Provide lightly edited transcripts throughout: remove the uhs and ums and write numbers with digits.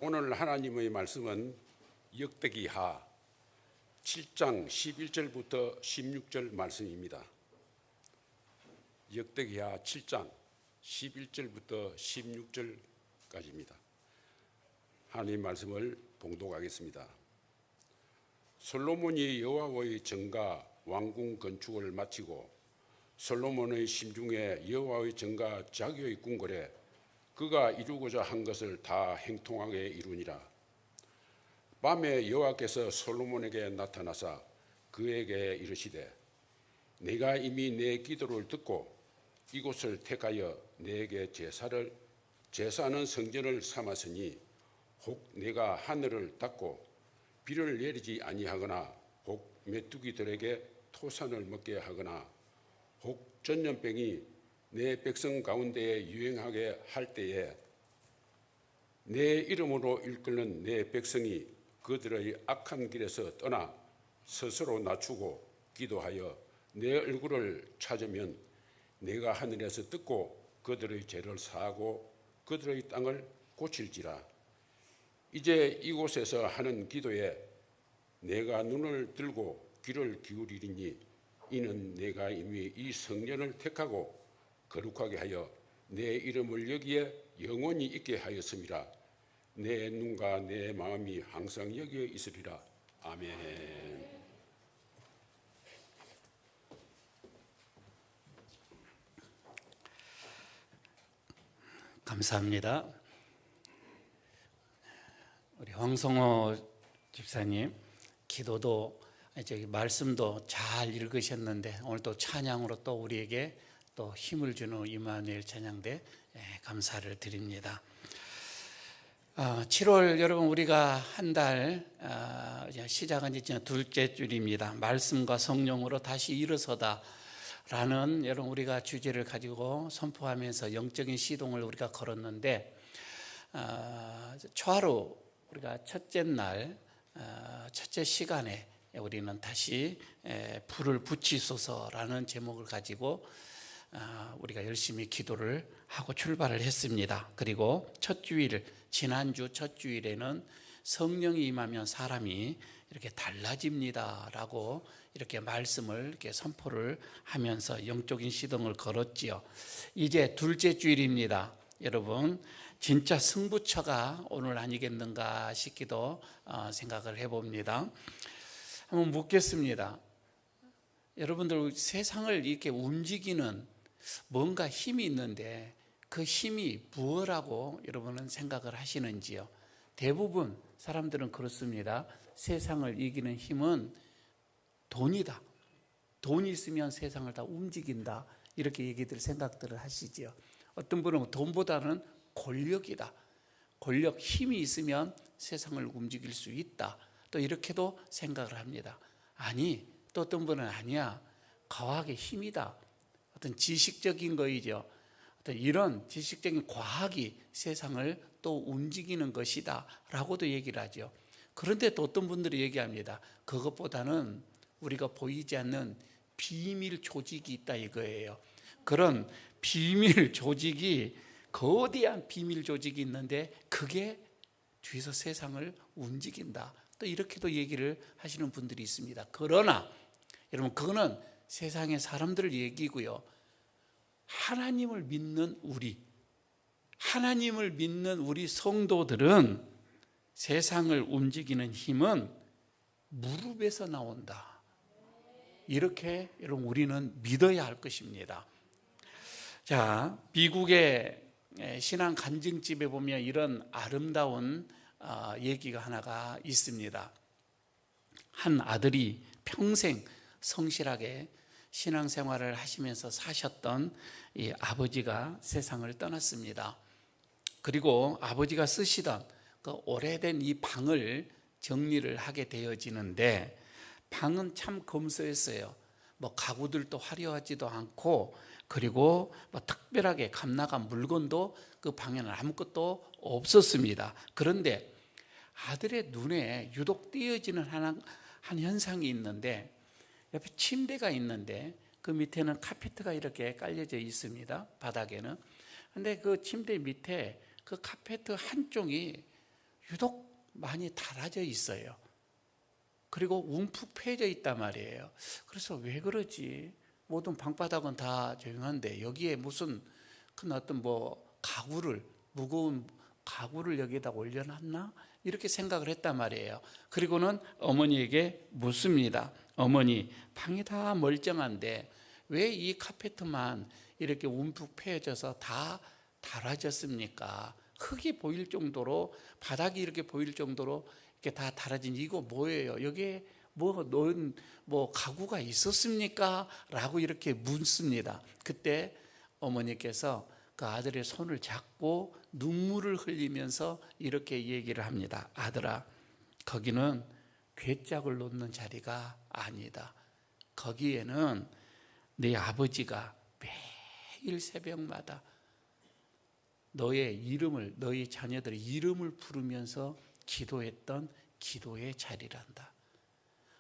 오늘 하나님의 말씀은 역대기하 7장 11절부터 16절 말씀입니다. 역대기하 7장 11절부터 16절까지입니다. 하나님 말씀을 봉독하겠습니다. 솔로몬이 여호와의 전과 왕궁 건축을 마치고 솔로몬의 심중에 여호와의 전과 자기의 궁궐에 그가 이루고자 한 것을 다 행통하게 이루니라. 밤에 여호와께서 솔로몬에게 나타나사 그에게 이르시되 내가 이미 내 기도를 듣고 이곳을 택하여 내게 제사하는 성전을 삼았으니 혹 내가 하늘을 닫고 비를 내리지 아니하거나 혹 메뚜기들에게 토산을 먹게 하거나 혹 전염병이 내 백성 가운데에 유행하게 할 때에 내 이름으로 일컫는 내 백성이 그들의 악한 길에서 떠나 스스로 낮추고 기도하여 내 얼굴을 찾으면 내가 하늘에서 듣고 그들의 죄를 사하고 그들의 땅을 고칠지라. 이제 이곳에서 하는 기도에 내가 눈을 들고 귀를 기울이리니 이는 내가 이미 이 성전을 택하고 거룩하게 하여 내 이름을 여기에 영원히 있게 하였음이라. 내 눈과 내 마음이 항상 여기에 있으리라. 아멘. 감사합니다. 우리 황성호 집사님 기도도 말씀도 잘 읽으셨는데 오늘 또 찬양으로 또 우리에게 또 힘을 주는 임마누엘 찬양대 감사를 드립니다. 7월 여러분 우리가 한 달 시작한 지 둘째 주일입니다. 말씀과 성령으로 다시 일어서다 라는 여러분 우리가 주제를 가지고 선포하면서 영적인 시동을 우리가 걸었는데 초하루 우리가 첫째 날 첫째 시간에 우리는 다시 불을 붙이소서라는 제목을 가지고 우리가 열심히 기도를 하고 출발을 했습니다. 그리고 첫 주일 지난주 첫 주일에는 성령이 임하면 사람이 이렇게 달라집니다라고 이렇게 말씀을 이렇게 선포를 하면서 영적인 시동을 걸었지요. 이제 둘째 주일입니다. 여러분 진짜 승부처가 오늘 아니겠는가 싶기도 생각을 해봅니다. 한번 묻겠습니다. 여러분들 세상을 이렇게 움직이는 뭔가 힘이 있는데 그 힘이 무엇이라고 여러분은 생각을 하시는지요? 대부분 사람들은 그렇습니다. 세상을 이기는 힘은 돈이다. 돈이 있으면 세상을 다 움직인다. 이렇게 얘기들 생각들을 하시지요. 어떤 분은 돈보다는 권력이다. 권력, 힘이 있으면 세상을 움직일 수 있다. 또 이렇게도 생각을 합니다. 아니, 또 어떤 분은 아니야. 과학의 힘이다. 어떤 지식적인 거이죠. 어떤 이런 지식적인 과학이 세상을 또 움직이는 것이다 라고도 얘기를 하죠. 그런데 또 어떤 분들이 얘기합니다. 그것보다는 우리가 보이지 않는 비밀 조직이 있다 이거예요. 그런 비밀 조직이 거대한 비밀 조직이 있는데 그게 뒤에서 세상을 움직인다. 또 이렇게도 얘기를 하시는 분들이 있습니다. 그러나 여러분 그거는 세상의 사람들을 얘기고요. 하나님을 믿는 우리 성도들은 세상을 움직이는 힘은 무릎에서 나온다. 이렇게 여러분 우리는 믿어야 할 것입니다. 자, 미국의 신앙 간증집에 보면 이런 아름다운 얘기가 하나가 있습니다. 한 아들이 평생 성실하게 신앙생활을 하시면서 사셨던 이 아버지가 세상을 떠났습니다. 그리고 아버지가 쓰시던 그 오래된 이 방을 정리를 하게 되어지는데 방은 참 검소했어요. 뭐 가구들도 화려하지도 않고 그리고 뭐 특별하게 값나간 물건도 그 방에는 아무것도 없었습니다. 그런데 아들의 눈에 유독 띄어지는 한 현상이 있는데 옆에 침대가 있는데 그 밑에는 카페트가 이렇게 깔려져 있습니다. 바닥에는. 근데 그 침대 밑에 그 카페트 한쪽이 유독 많이 닳아져 있어요. 그리고 움푹 패여져 있단 말이에요. 그래서 왜 그러지? 모든 방바닥은 다 조용한데 여기에 무슨 큰 어떤 가구를, 무거운 가구를 여기에다 올려놨나? 이렇게 생각을 했단 말이에요. 그리고는 어머니에게 묻습니다. 어머니, 방이 다 멀쩡한데 왜 이 카페트만 이렇게 움푹 패여져서 다 닳아졌습니까? 흙이 보일 정도로, 바닥이 이렇게 보일 정도로 이렇게 다 닳아진, 이거 뭐예요? 여기에 놓은 가구가 있었습니까? 라고 이렇게 묻습니다. 그때 어머니께서 그 아들의 손을 잡고 눈물을 흘리면서 이렇게 얘기를 합니다. 아들아, 거기는 괴짝을 놓는 자리가 아니다. 거기에는 네 아버지가 매일 새벽마다 너의 이름을, 너희 자녀들의 이름을 부르면서 기도했던 기도의 자리란다.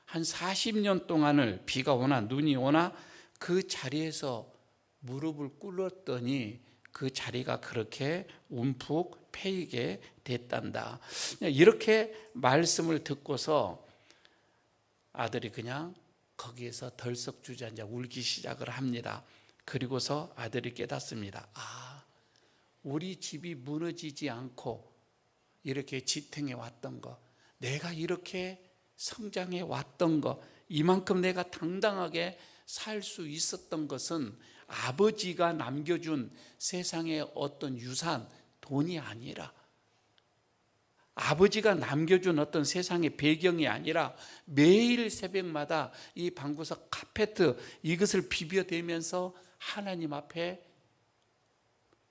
한 40년 동안을 비가 오나 눈이 오나 그 자리에서 무릎을 꿇었더니 그 자리가 그렇게 움푹 패이게 됐단다. 이렇게 말씀을 듣고서 아들이 그냥 거기에서 덜썩 주저앉아 울기 시작을 합니다. 그리고서 아들이 깨닫습니다. 우리 집이 무너지지 않고 이렇게 지탱해 왔던 거, 내가 이렇게 성장해 왔던 거, 이만큼 내가 당당하게 살 수 있었던 것은 아버지가 남겨준 세상의 어떤 유산, 돈이 아니라, 아버지가 남겨준 어떤 세상의 배경이 아니라 매일 새벽마다 이 방구석 카페트 이것을 비벼대면서 하나님 앞에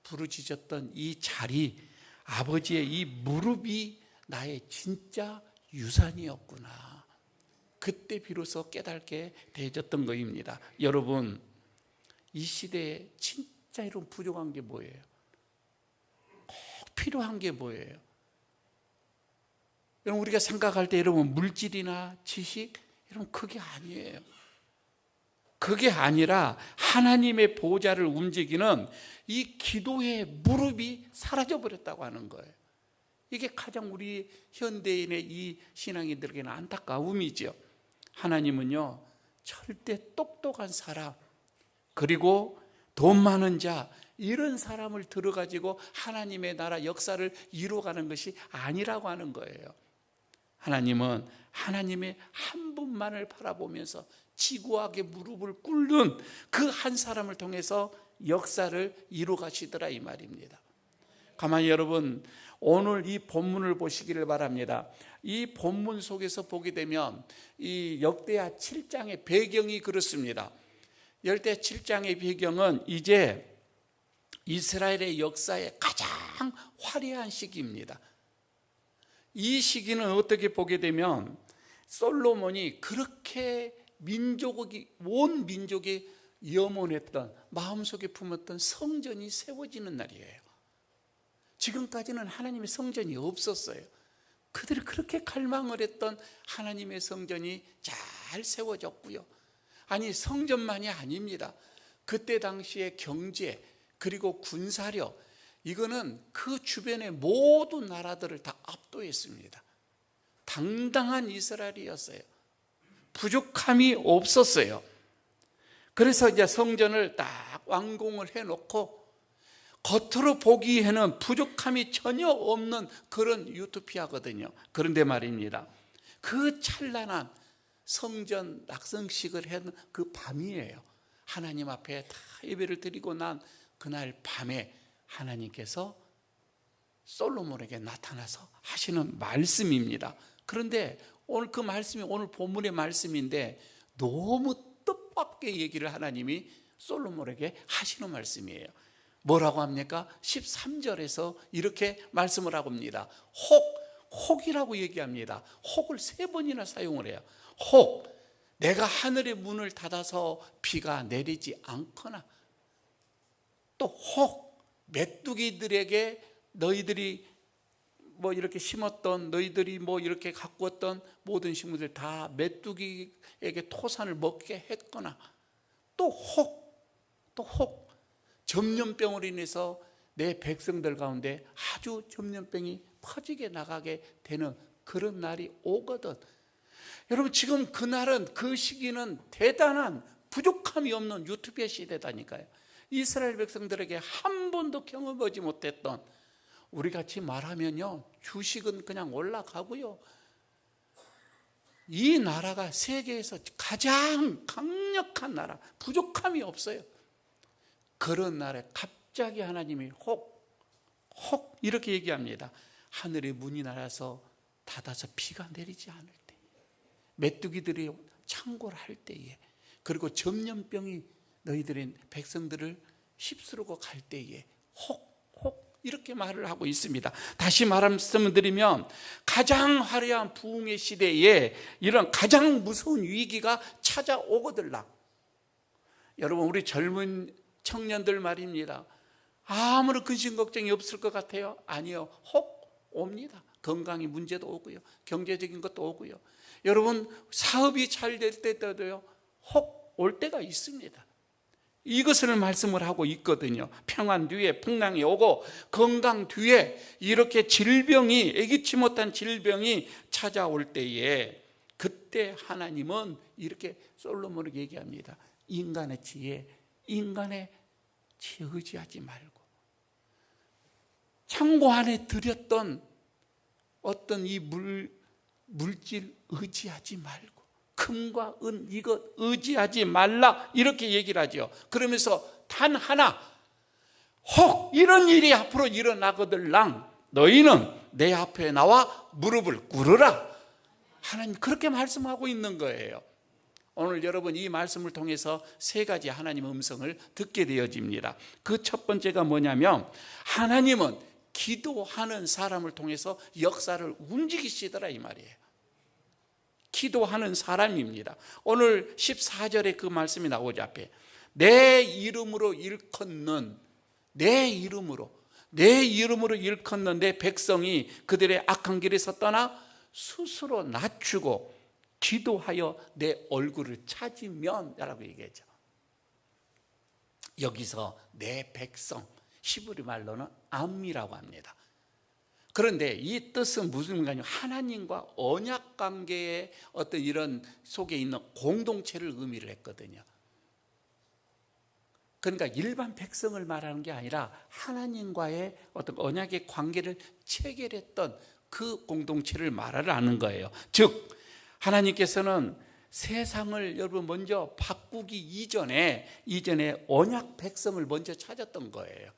부르짖었던 이 자리, 아버지의 이 무릎이 나의 진짜 유산이었구나. 그때 비로소 깨닫게 되어졌던 것입니다. 여러분, 이 시대에 진짜 이런 부족한 게 뭐예요? 꼭 필요한 게 뭐예요? 여러분, 우리가 생각할 때 여러분 물질이나 지식 이런 그게 아니에요. 그게 아니라 하나님의 보좌를 움직이는 이 기도의 무릎이 사라져 버렸다고 하는 거예요. 이게 가장 우리 현대인의 이 신앙인들에게는 안타까움이죠. 하나님은요, 절대 똑똑한 사람, 그리고 돈 많은 자, 이런 사람을 들어가지고 하나님의 나라 역사를 이루어가는 것이 아니라고 하는 거예요. 하나님은 하나님의 한 분만을 바라보면서 지구하게 무릎을 꿇는 그 한 사람을 통해서 역사를 이루어가시더라, 이 말입니다. 가만히 여러분, 오늘 이 본문을 보시기를 바랍니다. 이 본문 속에서 보게 되면 이 역대하 7장의 배경이 그렇습니다. 역대하 7장의 배경은 이제 이스라엘의 역사의 가장 화려한 시기입니다. 이 시기는 어떻게 보게 되면 솔로몬이 그렇게 온 민족이 염원했던, 마음속에 품었던 성전이 세워지는 날이에요. 지금까지는 하나님의 성전이 없었어요. 그들이 그렇게 갈망을 했던 하나님의 성전이 잘 세워졌고요. 아니, 성전만이 아닙니다. 그때 당시의 경제 그리고 군사력, 이거는 그 주변의 모든 나라들을 다 압도했습니다. 당당한 이스라엘이었어요. 부족함이 없었어요. 그래서 이제 성전을 딱 완공을 해놓고 겉으로 보기에는 부족함이 전혀 없는 그런 유토피아거든요. 그런데 말입니다, 그 찬란한 성전 낙성식을 한 그 밤이에요. 하나님 앞에 다 예배를 드리고 난 그날 밤에 하나님께서 솔로몬에게 나타나서 하시는 말씀입니다. 그런데 오늘 그 말씀이 오늘 본문의 말씀인데 너무 뜻밖의 얘기를 하나님이 솔로몬에게 하시는 말씀이에요. 뭐라고 합니까? 13절에서 이렇게 말씀을 하고 합니다. 혹이라고 얘기합니다. 혹을 3번이나 사용을 해요. 혹, 내가 하늘의 문을 닫아서 비가 내리지 않거나, 또 혹, 메뚜기들에게 너희들이 이렇게 심었던, 너희들이 이렇게 가꾸었던 모든 식물들 다 메뚜기에게 토산을 먹게 했거나, 또 혹, 전염병으로 인해서 내 백성들 가운데 아주 전염병이 퍼지게 나가게 되는 그런 날이 오거든. 여러분, 지금 그날은, 그 시기는 대단한 부족함이 없는 유튜브의 시대다니까요. 이스라엘 백성들에게 한 번도 경험하지 못했던, 우리같이 말하면요, 주식은 그냥 올라가고요, 이 나라가 세계에서 가장 강력한 나라, 부족함이 없어요. 그런 날에 갑자기 하나님이 혹 이렇게 얘기합니다. 하늘의 문이 날아서 닫아서 비가 내리지 않을 때, 메뚜기들이 창궐 할 때에, 그리고 전염병이 너희들의 백성들을 휩쓸고 갈 때에 혹 이렇게 말을 하고 있습니다. 다시 말씀드리면 가장 화려한 부흥의 시대에 이런 가장 무서운 위기가 찾아오거들라. 여러분, 우리 젊은 청년들 말입니다. 아무런 근심 걱정이 없을 것 같아요? 아니요. 혹 옵니다. 건강이 문제도 오고요, 경제적인 것도 오고요. 여러분, 사업이 잘 될 때도요, 혹 올 때가 있습니다. 이것을 말씀을 하고 있거든요. 평안 뒤에 풍랑이 오고 건강 뒤에 이렇게 질병이, 예기치 못한 질병이 찾아올 때에, 그때 하나님은 이렇게 솔로몬을 얘기합니다. 인간의 지혜 의지하지 말고, 창고 안에 들였던 어떤 이 물질 의지하지 말고, 금과 은 이것 의지하지 말라, 이렇게 얘기를 하죠. 그러면서 단 하나, 혹 이런 일이 앞으로 일어나거들랑 너희는 내 앞에 나와 무릎을 꿇으라. 하나님 그렇게 말씀하고 있는 거예요. 오늘 여러분, 이 말씀을 통해서 세 가지 하나님의 음성을 듣게 되어집니다. 그 첫 번째가 뭐냐면, 하나님은 기도하는 사람을 통해서 역사를 움직이시더라, 이 말이에요. 기도하는 사람입니다. 오늘 14절에 그 말씀이 나오죠. 앞에 내 이름으로 일컫는, 내 이름으로 일컫는 내 백성이 그들의 악한 길에서 떠나 스스로 낮추고 기도하여 내 얼굴을 찾으면 라고 얘기하죠. 여기서 내 백성, 히브리 말로는 암이라고 합니다. 그런데 이 뜻은 무슨 말이냐면, 하나님과 언약 관계의 어떤 이런 속에 있는 공동체를 의미를 했거든요. 그러니까 일반 백성을 말하는 게 아니라 하나님과의 어떤 언약의 관계를 체결했던 그 공동체를 말하는 거예요. 즉, 하나님께서는 세상을 여러분 먼저 바꾸기 이전에 언약 백성을 먼저 찾았던 거예요.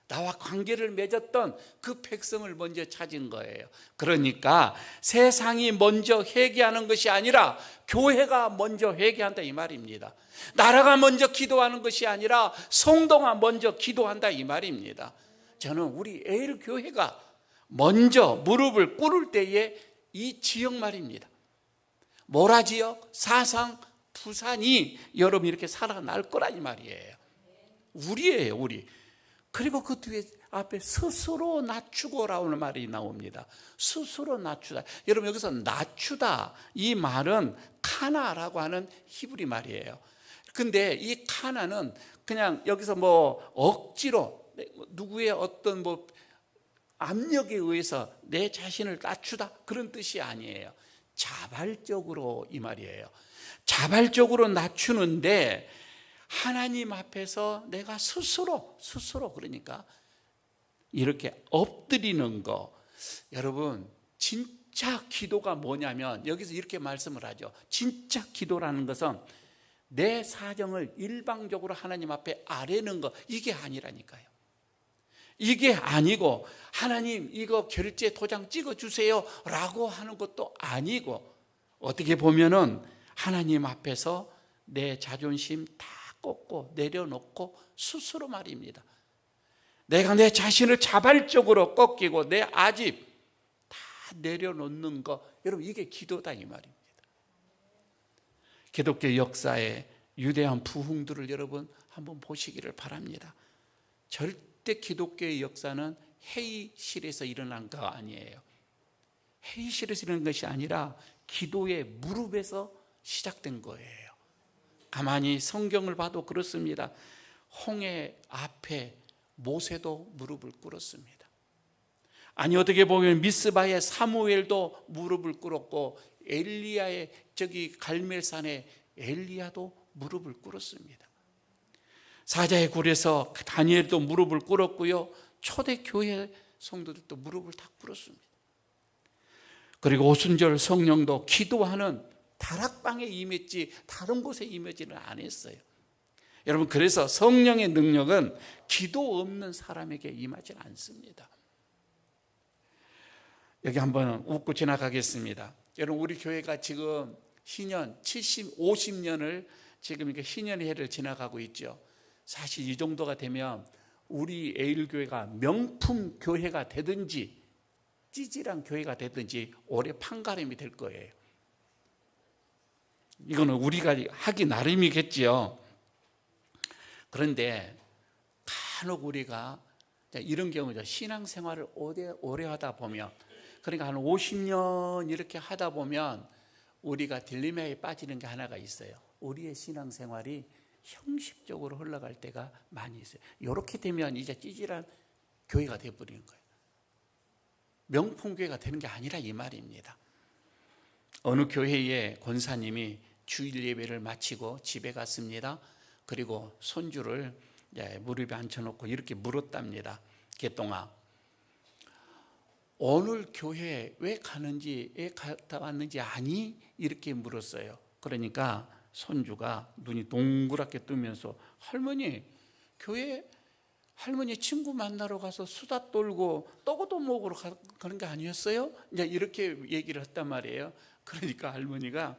나와 관계를 맺었던 그 백성을 먼저 찾은 거예요. 그러니까 세상이 먼저 회개하는 것이 아니라 교회가 먼저 회개한다, 이 말입니다. 나라가 먼저 기도하는 것이 아니라 성도가 먼저 기도한다, 이 말입니다. 저는 우리 에일교회가 먼저 무릎을 꿇을 때에 이 지역 말입니다. 모라 지역, 사상, 부산이 여러분 이렇게 살아날 거라, 이 말이에요. 우리예요, 우리. 그리고 그 뒤에 앞에 스스로 낮추고라는 말이 나옵니다. 스스로 낮추다. 여러분, 여기서 낮추다, 이 말은 카나라고 하는 히브리 말이에요. 근데 이 카나는 그냥 여기서 뭐 억지로 누구의 어떤 뭐 압력에 의해서 내 자신을 낮추다, 그런 뜻이 아니에요. 자발적으로, 이 말이에요. 자발적으로 낮추는데, 하나님 앞에서 내가 스스로 그러니까 이렇게 엎드리는 거. 여러분, 진짜 기도가 뭐냐면, 여기서 이렇게 말씀을 하죠. 진짜 기도라는 것은 내 사정을 일방적으로 하나님 앞에 아뢰는 거, 이게 아니라니까요. 이게 아니고, 하나님 이거 결제 도장 찍어주세요 라고 하는 것도 아니고, 어떻게 보면은 하나님 앞에서 내 자존심 다 꺾고 내려놓고 스스로 말입니다. 내가 내 자신을 자발적으로 꺾이고 내 아집 다 내려놓는 거, 여러분 이게 기도다, 이 말입니다. 기독교 역사의 위대한 부흥들을 여러분 한번 보시기를 바랍니다. 절대 기독교의 역사는 회의실에서 일어난 거 아니에요. 회의실에서 일어난 것이 아니라 기도의 무릎에서 시작된 거예요. 가만히 성경을 봐도 그렇습니다. 홍해 앞에 모세도 무릎을 꿇었습니다. 아니 어떻게 보면 미스바의 사무엘도 무릎을 꿇었고 엘리야의 저기 갈멜산의 엘리야도 무릎을 꿇었습니다. 사자의 굴에서 다니엘도 무릎을 꿇었고요. 초대교회 성도들도 무릎을 다 꿇었습니다. 그리고 오순절 성령도 기도하는 다락방에 임했지 다른 곳에 임하지는 않았어요. 여러분, 그래서 성령의 능력은 기도 없는 사람에게 임하지 않습니다. 여기 한번 웃고 지나가겠습니다. 여러분, 우리 교회가 지금 희년 50년을 지금 이렇게 희년의 해를 지나가고 있죠. 사실 이 정도가 되면 우리 에일교회가 명품 교회가 되든지 찌질한 교회가 되든지 올해 판가름이 될 거예요. 이거는 우리가 하기 나름이겠지요. 그런데 간혹 우리가 이런 경우죠. 신앙생활을 오래 하다 보면, 그러니까 한 50년 이렇게 하다 보면 우리가 딜레마에 빠지는 게 하나가 있어요. 우리의 신앙생활이 형식적으로 흘러갈 때가 많이 있어요. 이렇게 되면 이제 찌질한 교회가 되어버리는 거예요. 명품 교회가 되는 게 아니라 이 말입니다. 어느 교회의 권사님이 주일 예배를 마치고 집에 갔습니다. 그리고 손주를 무릎에 앉혀놓고 이렇게 물었답니다. 개똥아, 오늘 교회에 왜 가는지, 왜 갔다 왔는지 아니? 이렇게 물었어요. 그러니까 손주가 눈이 동그랗게 뜨면서 할머니, 교회 할머니 친구 만나러 가서 수다 떨고 떡도 먹으러 가는 게 아니었어요? 이제 이렇게 얘기를 했단 말이에요. 그러니까 할머니가,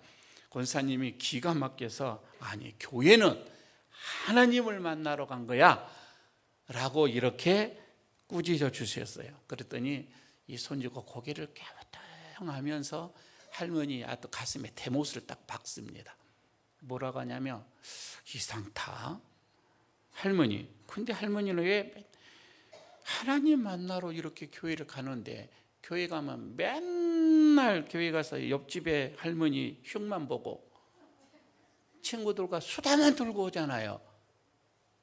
권사님이 기가 막혀서, 아니 교회는 하나님을 만나러 간 거야 라고 이렇게 꾸짖어 주셨어요. 그랬더니 이 손주가 고개를 갸우뚱하면서 할머니 가슴에 대못을 딱 박습니다. 뭐라고 하냐면, 이상타 할머니, 근데 할머니는 왜 하나님 만나러 이렇게 교회를 가는데, 교회 가면 맨날 교회 가서 옆집에 할머니 흉만 보고 친구들과 수다만 들고 오잖아요.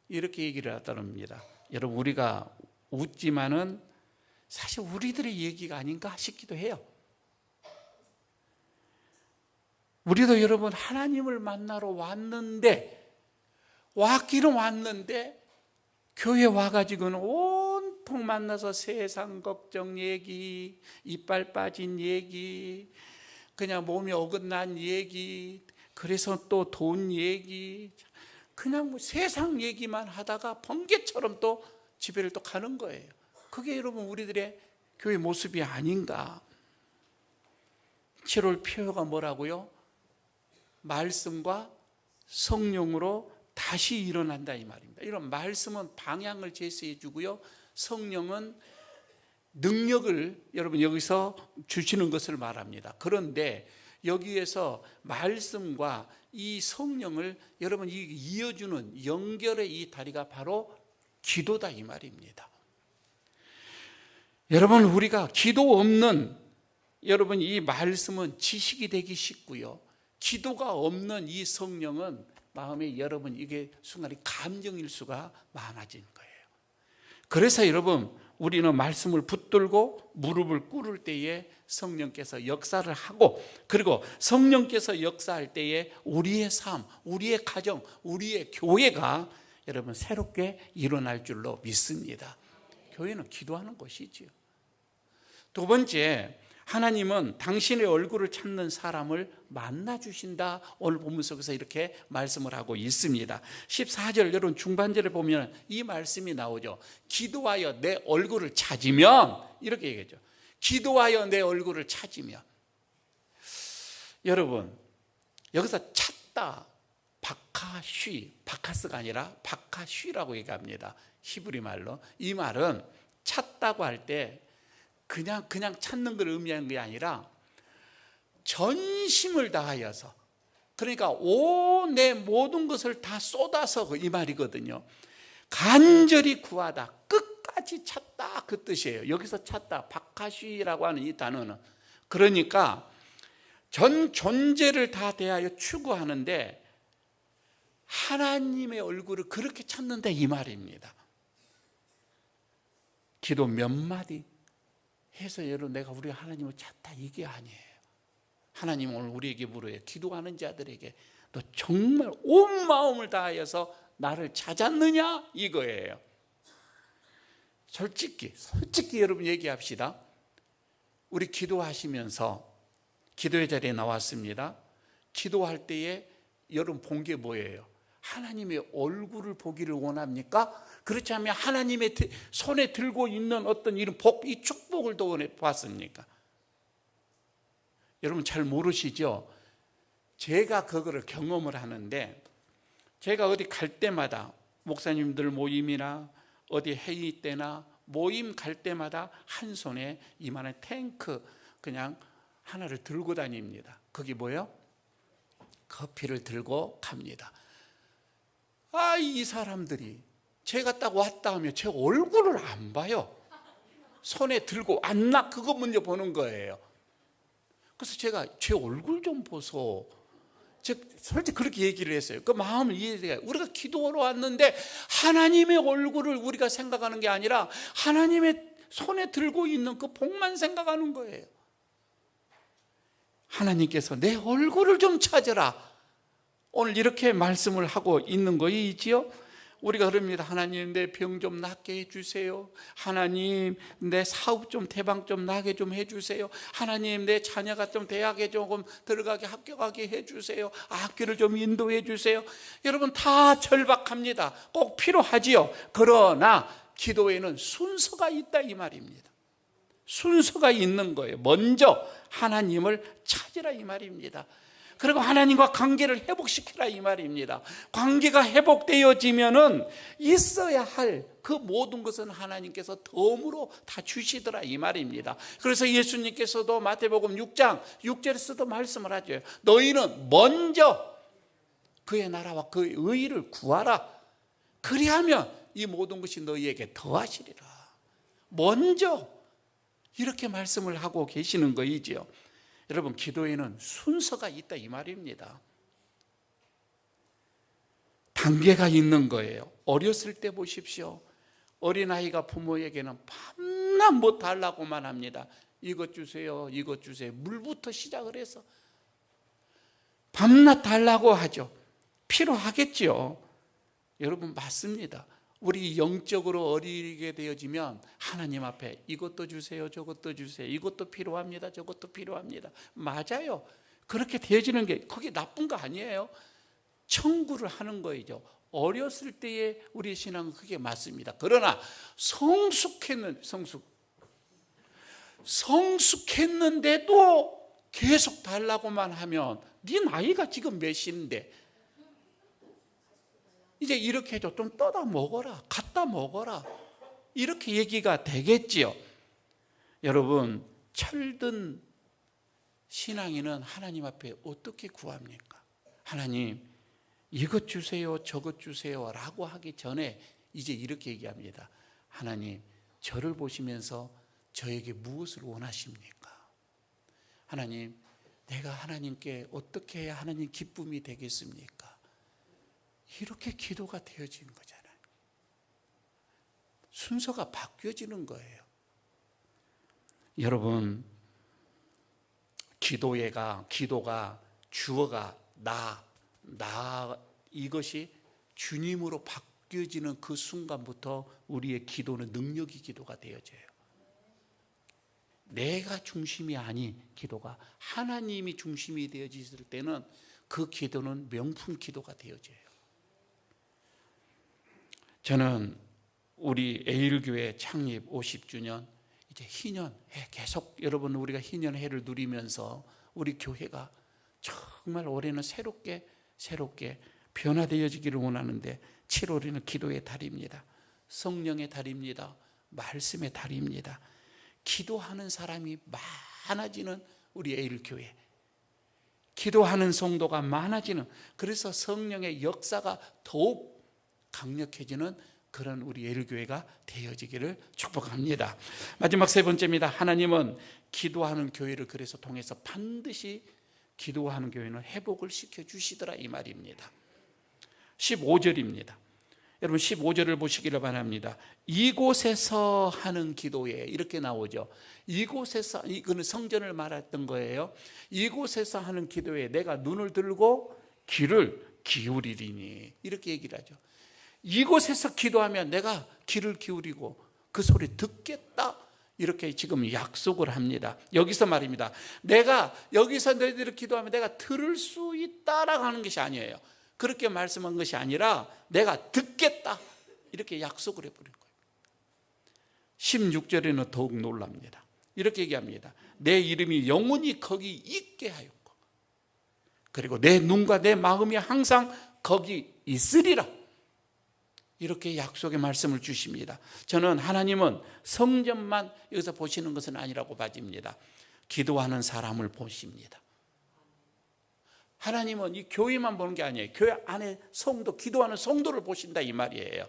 이렇게 얘기를 하더랍니다. 여러분, 우리가 웃지만은 사실 우리들의 얘기가 아닌가 싶기도 해요. 우리도 여러분 하나님을 만나러 왔기는 왔는데 교회 와가지고는 온통 만나서 세상 걱정 얘기, 이빨 빠진 얘기, 그냥 몸이 어긋난 얘기, 그래서 또 돈 얘기, 그냥 뭐 세상 얘기만 하다가 번개처럼 또 집에를 또 가는 거예요. 그게 여러분 우리들의 교회 모습이 아닌가. 7월 표어가 뭐라고요? 말씀과 성령으로 다시 일어난다 이 말입니다. 이런 말씀은 방향을 제시해 주고요, 성령은 능력을 여러분 여기서 주시는 것을 말합니다. 그런데 여기에서 말씀과 이 성령을 여러분 이어주는 연결의 이 다리가 바로 기도다 이 말입니다. 여러분, 우리가 기도 없는, 여러분 이 말씀은 지식이 되기 쉽고요, 기도가 없는 이 성령은 마음에 여러분 이게 순간이 감정일 수가 많아진 거예요. 그래서 여러분, 우리는 말씀을 붙들고 무릎을 꿇을 때에 성령께서 역사를 하고, 그리고 성령께서 역사할 때에 우리의 삶, 우리의 가정, 우리의 교회가 여러분 새롭게 일어날 줄로 믿습니다. 교회는 기도하는 것이지요. 두 번째, 하나님은 당신의 얼굴을 찾는 사람을 만나주신다. 오늘 본문 속에서 이렇게 말씀을 하고 있습니다. 14절 여러분 중반절에 보면 이 말씀이 나오죠. 기도하여 내 얼굴을 찾으면, 이렇게 얘기하죠. 기도하여 내 얼굴을 찾으면. 여러분, 여기서 찾다, 바카스가 아니라 바카쉬라고 얘기합니다. 히브리 말로. 이 말은 찾다고 할 때 그냥 찾는 걸 의미하는 게 아니라 전심을 다하여서, 그러니까 내 모든 것을 다 쏟아서, 이 말이거든요. 간절히 구하다, 끝까지 찾다, 그 뜻이에요. 여기서 찾다, 바카쉬라고 하는 이 단어는, 그러니까 전 존재를 다 대하여 추구하는데 하나님의 얼굴을 그렇게 찾는다 이 말입니다. 기도 몇 마디 해서 여러분 내가 우리 하나님을 찾다 이게 아니에요. 하나님 오늘 우리에게 물어요. 기도하는 자들에게 너 정말 온 마음을 다하여서 나를 찾았느냐 이거예요. 솔직히 여러분 얘기합시다. 우리 기도하시면서 기도의 자리에 나왔습니다. 기도할 때에 여러분 본 게 뭐예요? 하나님의 얼굴을 보기를 원합니까? 그렇지 않으면 하나님의 손에 들고 있는 어떤 이런 복, 이 축복을 더 봤습니까? 여러분 잘 모르시죠? 제가 그거를 경험을 하는데, 제가 어디 갈 때마다 목사님들 모임이나 어디 회의 때나 모임 갈 때마다 한 손에 이만한 탱크 그냥 하나를 들고 다닙니다. 그게 뭐예요? 커피를 들고 갑니다. 이 사람들이 제가 딱 왔다 하면 제 얼굴을 안 봐요. 손에 들고 안나 그거 먼저 보는 거예요. 그래서 제가 제 얼굴 좀 보소. 솔직히 그렇게 얘기를 했어요. 그 마음을 이해해요. 우리가 기도하러 왔는데 하나님의 얼굴을 우리가 생각하는 게 아니라 하나님의 손에 들고 있는 그 복만 생각하는 거예요. 하나님께서 내 얼굴을 좀 찾으라. 오늘 이렇게 말씀을 하고 있는 거이지요. 우리가 그럽니다. 하나님 내 병 좀 낫게 해주세요. 하나님 내 사업 좀 대박 좀 나게 좀 해주세요. 하나님 내 자녀가 좀 대학에 조금 들어가게 합격하게 해주세요. 학교를 좀 인도해 주세요. 여러분 다 절박합니다. 꼭 필요하지요. 그러나 기도에는 순서가 있다 이 말입니다. 순서가 있는 거예요. 먼저 하나님을 찾으라 이 말입니다. 그리고 하나님과 관계를 회복시키라 이 말입니다. 관계가 회복되어지면은 있어야 할 그 모든 것은 하나님께서 덤으로 다 주시더라 이 말입니다. 그래서 예수님께서도 마태복음 6장 6절에서도 말씀을 하죠. 너희는 먼저 그의 나라와 그의 의를 구하라. 그리하면 이 모든 것이 너희에게 더하시리라. 먼저 이렇게 말씀을 하고 계시는 거이지요. 여러분 기도에는 순서가 있다 이 말입니다. 단계가 있는 거예요. 어렸을 때 보십시오. 어린아이가 부모에게는 밤낮 뭐 달라고만 합니다. 이것 주세요, 이것 주세요. 물부터 시작을 해서 밤낮 달라고 하죠. 필요하겠죠. 여러분 맞습니다. 우리 영적으로 어리게 되어지면 하나님 앞에 이것도 주세요, 저것도 주세요. 이것도 필요합니다, 저것도 필요합니다. 맞아요. 그렇게 되어지는 게 그게 나쁜 거 아니에요. 청구를 하는 거이죠. 어렸을 때의 우리 신앙은 그게 맞습니다. 그러나 성숙했는데도 계속 달라고만 하면 네 나이가 지금 몇인데 이제 이렇게 해줘. 좀 떠다 먹어라. 갖다 먹어라. 이렇게 얘기가 되겠지요. 여러분 철든 신앙인은 하나님 앞에 어떻게 구합니까? 하나님 이것 주세요, 저것 주세요 라고 하기 전에 이제 이렇게 얘기합니다. 하나님 저를 보시면서 저에게 무엇을 원하십니까? 하나님 내가 하나님께 어떻게 해야 하나님 기쁨이 되겠습니까? 이렇게 기도가 되어진 거잖아요. 순서가 바뀌어지는 거예요. 여러분 기도가 주어가 나 이것이 주님으로 바뀌어지는 그 순간부터 우리의 기도는 능력이 기도가 되어져요. 내가 중심이 아닌 기도가 하나님이 중심이 되어질 때는 그 기도는 명품 기도가 되어져요. 저는 우리 에일교회 창립 50주년 이제 희년해 계속 여러분 우리가 희년해를 누리면서 우리 교회가 정말 올해는 새롭게 변화되어지기를 원하는데 7월에는 기도의 달입니다. 성령의 달입니다. 말씀의 달입니다. 기도하는 사람이 많아지는 우리 에일교회, 기도하는 성도가 많아지는, 그래서 성령의 역사가 더욱 강력해지는 그런 우리 에일교회가 되어지기를 축복합니다. 마지막 세 번째입니다. 하나님은 기도하는 교회를 그래서 통해서 반드시 기도하는 교회는 회복을 시켜주시더라 이 말입니다. 15절입니다. 여러분 15절을 보시기를 바랍니다. 이곳에서 하는 기도에 이렇게 나오죠. 이곳에서, 이거는 성전을 말했던 거예요. 이곳에서 하는 기도에 내가 눈을 들고 귀를 기울이리니, 이렇게 얘기를 하죠. 이곳에서 기도하면 내가 귀를 기울이고 그 소리 듣겠다, 이렇게 지금 약속을 합니다. 여기서 말입니다. 내가 여기서 너희들이 기도하면 내가 들을 수 있다라고 하는 것이 아니에요. 그렇게 말씀한 것이 아니라 내가 듣겠다, 이렇게 약속을 해버린 거예요. 16절에는 더욱 놀랍니다. 이렇게 얘기합니다. 내 이름이 영원히 거기 있게 하였고, 그리고 내 눈과 내 마음이 항상 거기 있으리라, 이렇게 약속의 말씀을 주십니다. 저는 하나님은 성전만 여기서 보시는 것은 아니라고 봐집니다. 기도하는 사람을 보십니다. 하나님은 이 교회만 보는 게 아니에요. 교회 안에 성도, 기도하는 성도를 보신다, 이 말이에요.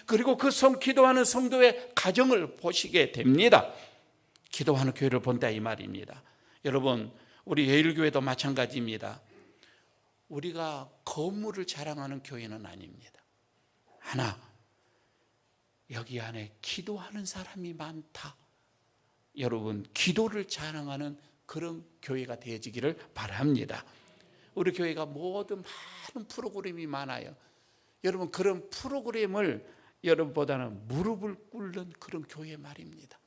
그리고 그 기도하는 성도의 가정을 보시게 됩니다. 기도하는 교회를 본다, 이 말입니다. 여러분, 우리 예일교회도 마찬가지입니다. 우리가 건물을 자랑하는 교회는 아닙니다. 하나, 여기 안에 기도하는 사람이 많다. 여러분, 기도를 자랑하는 그런 교회가 되어지기를 바랍니다. 우리 교회가 모든 많은 프로그램이 많아요. 여러분, 그런 프로그램을 여러분보다는 무릎을 꿇는 그런 교회 말입니다.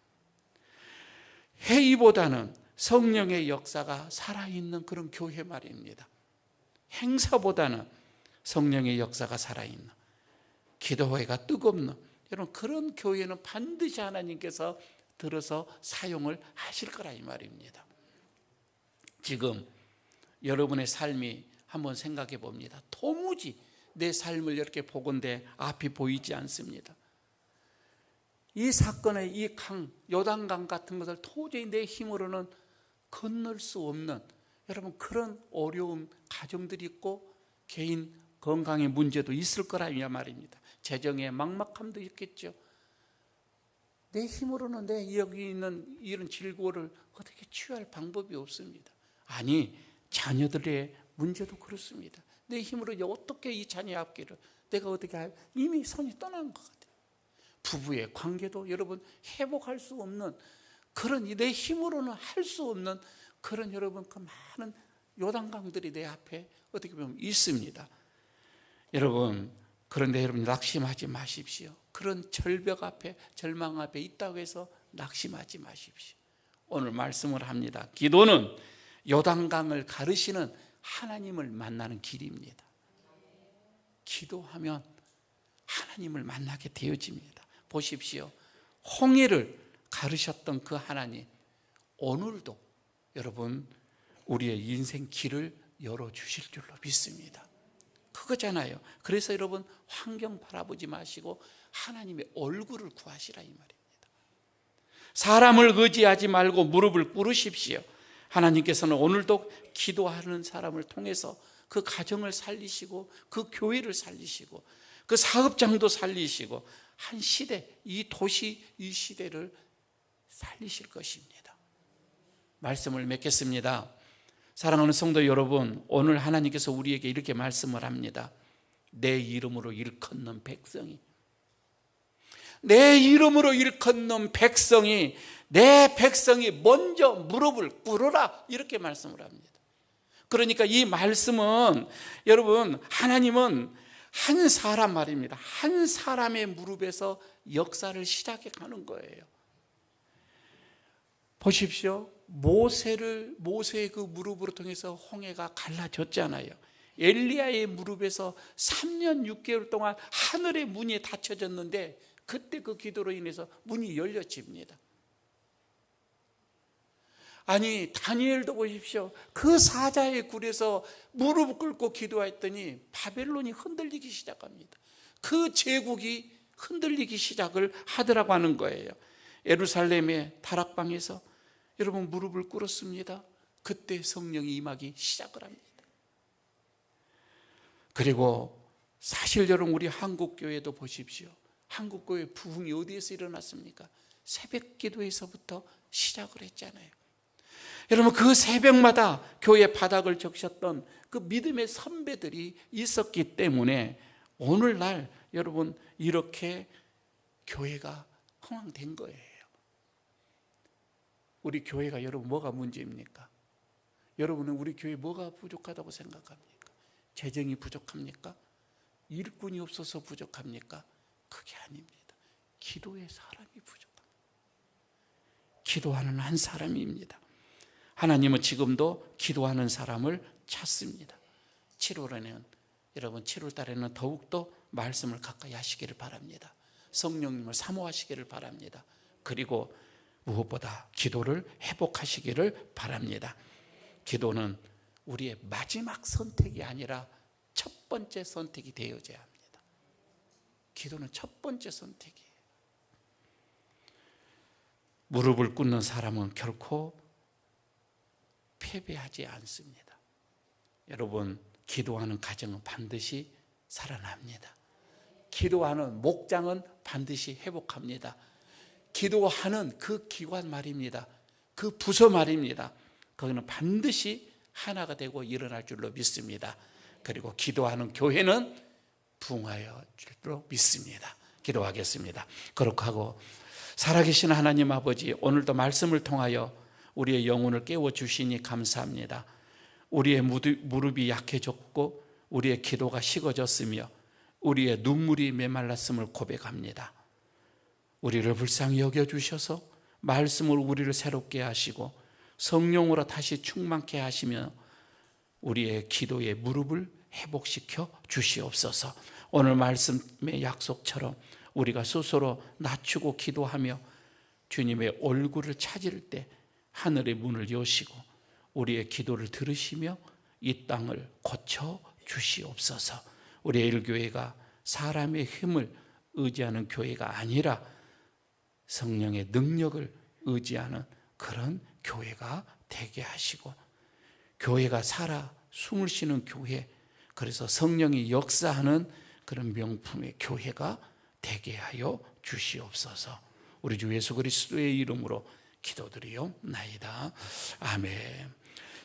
회의보다는 성령의 역사가 살아있는 그런 교회 말입니다. 행사보다는 성령의 역사가 살아있는, 기도회가 뜨겁는, 여러분 그런 교회는 반드시 하나님께서 들어서 사용을 하실 거라, 이 말입니다. 지금 여러분의 삶이 한번 생각해 봅니다. 도무지 내 삶을 이렇게 보건대 앞이 보이지 않습니다. 이 사건의 이 강, 요단강 같은 것을 도저히 내 힘으로는 건널 수 없는, 여러분 그런 어려움, 가정들이 있고 개인 건강의 문제도 있을 거라 이 말입니다. 재정의 막막함도 있겠죠. 내 힘으로는 내 여기 있는 이런 질고를 어떻게 치유할 방법이 없습니다. 아니, 자녀들의 문제도 그렇습니다. 내 힘으로 어떻게 이 자녀의 앞길을 내가 어떻게 할, 이미 손이 떠난 것 같아요. 부부의 관계도 여러분 회복할 수 없는 그런, 내 힘으로는 할 수 없는 그런 여러분 그 많은 요단강들이 내 앞에 어떻게 보면 있습니다. 여러분, 그런데 여러분 낙심하지 마십시오. 그런 절벽 앞에, 절망 앞에 있다고 해서 낙심하지 마십시오. 오늘 말씀을 합니다. 기도는 요단강을 가르시는 하나님을 만나는 길입니다. 기도하면 하나님을 만나게 되어집니다. 보십시오. 홍해를 가르셨던 그 하나님, 오늘도 여러분 우리의 인생 길을 열어주실 줄로 믿습니다. 그거잖아요. 그래서 여러분 환경 바라보지 마시고 하나님의 얼굴을 구하시라, 이 말입니다. 사람을 의지하지 말고 무릎을 꿇으십시오. 하나님께서는 오늘도 기도하는 사람을 통해서 그 가정을 살리시고 그 교회를 살리시고 그 사업장도 살리시고 한 시대, 이 도시, 이 시대를 살리실 것입니다. 말씀을 맺겠습니다. 사랑하는 성도 여러분, 오늘 하나님께서 우리에게 이렇게 말씀을 합니다. 내 이름으로 일컫는 백성이, 내 이름으로 일컫는 백성이, 내 백성이 먼저 무릎을 꿇으라, 이렇게 말씀을 합니다. 그러니까 이 말씀은 여러분, 하나님은 한 사람 말입니다. 한 사람의 무릎에서 역사를 시작해 가는 거예요. 보십시오. 모세의 그 무릎으로 통해서 홍해가 갈라졌잖아요. 엘리야의 무릎에서 3년 6개월 동안 하늘의 문이 닫혀졌는데 그때 그 기도로 인해서 문이 열려집니다. 아니, 다니엘도 보십시오. 그 사자의 굴에서 무릎 꿇고 기도했더니 바벨론이 흔들리기 시작합니다. 그 제국이 흔들리기 시작을 하더라고 하는 거예요. 예루살렘의 다락방에서 여러분 무릎을 꿇었습니다. 그때 성령이 임하기 시작을 합니다. 그리고 사실 여러분 우리 한국교회도 보십시오. 한국교회 부흥이 어디에서 일어났습니까? 새벽 기도에서부터 시작을 했잖아요. 여러분 그 새벽마다 교회 바닥을 적셨던 그 믿음의 선배들이 있었기 때문에 오늘날 여러분, 이렇게 교회가 흥황된 거예요. 우리 교회가 여러분 뭐가 문제입니까? 여러분은 우리 교회 뭐가 부족하다고 생각합니까? 재정이 부족합니까? 일꾼이 없어서 부족합니까? 그게 아닙니다. 기도의 사람이 부족합니다. 기도하는 한 사람입니다. 하나님은 지금도 기도하는 사람을 찾습니다. 7월에는 여러분 7월 달에는 더욱더 말씀을 가까이 하시기를 바랍니다. 성령님을 사모하시기를 바랍니다. 그리고 무엇보다 기도를 회복하시기를 바랍니다. 기도는 우리의 마지막 선택이 아니라 첫 번째 선택이 되어져야 합니다. 기도는 첫 번째 선택이에요. 무릎을 꿇는 사람은 결코 패배하지 않습니다. 여러분, 기도하는 가정은 반드시 살아납니다. 기도하는 목장은 반드시 회복합니다. 기도하는 그 기관 말입니다. 그 부서 말입니다. 거기는 반드시 하나가 되고 일어날 줄로 믿습니다. 그리고 기도하는 교회는 부흥하여 줄로 믿습니다. 기도하겠습니다. 그렇게 하고, 살아계신 하나님 아버지, 오늘도 말씀을 통하여 우리의 영혼을 깨워주시니 감사합니다. 우리의 무릎이 약해졌고 우리의 기도가 식어졌으며 우리의 눈물이 메말랐음을 고백합니다. 우리를 불쌍히 여겨주셔서 말씀으로 우리를 새롭게 하시고 성령으로 다시 충만케 하시며 우리의 기도의 무릎을 회복시켜 주시옵소서. 오늘 말씀의 약속처럼 우리가 스스로 낮추고 기도하며 주님의 얼굴을 찾을 때 하늘의 문을 여시고 우리의 기도를 들으시며 이 땅을 고쳐 주시옵소서. 우리의 일교회가 사람의 힘을 의지하는 교회가 아니라 성령의 능력을 의지하는 그런 교회가 되게 하시고, 교회가 살아 숨을 쉬는 교회, 그래서 성령이 역사하는 그런 명품의 교회가 되게 하여 주시옵소서. 우리 주 예수 그리스도의 이름으로 기도드리옵나이다. 아멘.